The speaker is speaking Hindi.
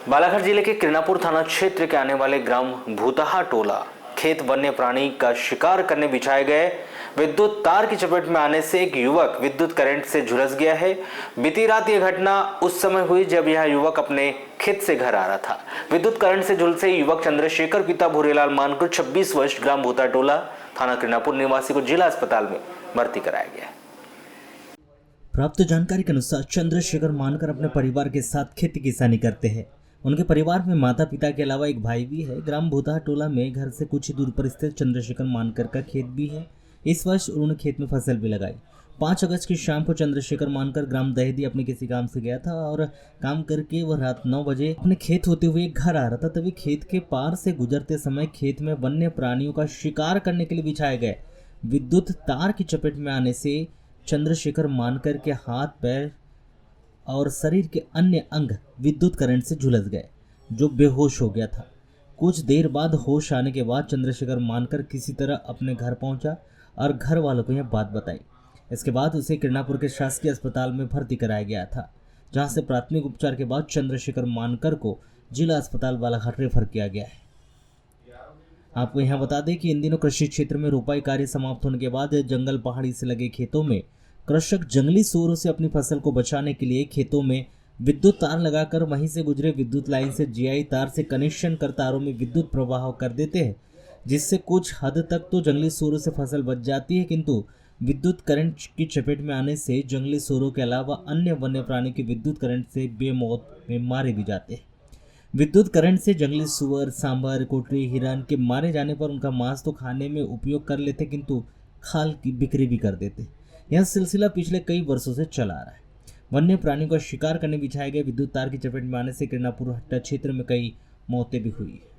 बालाघाट जिले के किरणापुर थाना क्षेत्र के आने वाले ग्राम भूतहा टोला खेत वन्य प्राणी का शिकार करने बिछाए गए विद्युत तार की चपेट में आने से एक युवक विद्युत करंट से झुलस गया है। बीती रात यह घटना उस समय हुई जब यह युवक अपने खेत से घर आ रहा था। विद्युत करंट से झुलसे युवक चंद्रशेखर पिता भूरेलाल मानकर 26 वर्ष ग्राम भूतहा टोला थाना किरणापुर निवासी को जिला अस्पताल में भर्ती कराया गया। प्राप्त जानकारी के अनुसार चंद्रशेखर मानकर अपने परिवार के साथ खेती किसानी करते हैं। उनके परिवार में माता पिता के अलावा एक भाई भी है। ग्राम भूतहा टोला में घर से कुछ ही दूर पर स्थित चंद्रशेखर मानकर का खेत भी है। इस वर्ष उन्होंने खेत में फसल भी लगाई। 5 अगस्त की शाम को चंद्रशेखर मानकर ग्राम दहेदी अपने किसी काम से गया था और काम करके वह रात 9 बजे अपने खेत होते हुए घर आ रहा था। तभी खेत के पार से गुजरते समय खेत में वन्य प्राणियों का शिकार करने के लिए बिछाए गए विद्युत तार की चपेट में आने से चंद्रशेखर मानकर के हाथ पैर और शरीर के अन्य अंग विद्युत करंट से झुलस गए, जो बेहोश हो गया था। कुछ देर बाद होश आने के बाद चंद्रशेखर मानकर किसी तरह अपने घर पहुंचा और घर वालों को यह बात बताई। इसके बाद उसे किरणापुर के शासकीय अस्पताल में भर्ती कराया गया था, जहां से प्राथमिक उपचार के बाद चंद्रशेखर मानकर को जिला अस्पताल बालाघाट रेफर किया गया है। आपको यहाँ बता दें कि इन दिनों कृषि क्षेत्र में रोपाई कार्य समाप्त होने के बाद जंगल पहाड़ी से लगे खेतों में कृषक जंगली सूअरों से अपनी फसल को बचाने के लिए खेतों में विद्युत तार लगाकर वहीं से गुजरे विद्युत लाइन से जीआई तार से कनेक्शन कर तारों में विद्युत प्रवाह कर देते हैं, जिससे कुछ हद तक तो जंगली सूअरों से फसल बच जाती है, किंतु विद्युत करंट की चपेट में आने से जंगली सूअरों के अलावा अन्य वन्य प्राणी के विद्युत करंट से बेमौत में मारे भी जाते हैं। विद्युत करंट से जंगली सूअर, सांभर, कोटरी, हिरन के मारे जाने पर उनका मांस तो खाने में उपयोग कर लेते, किंतु खाल की बिक्री भी कर देते। यह सिलसिला पिछले कई वर्षों से चला आ रहा है। वन्य प्राणियों का शिकार करने बिछाए गए विद्युत तार की चपेट में आने से किरणापुर हट्टा क्षेत्र में कई मौतें भी हुई है।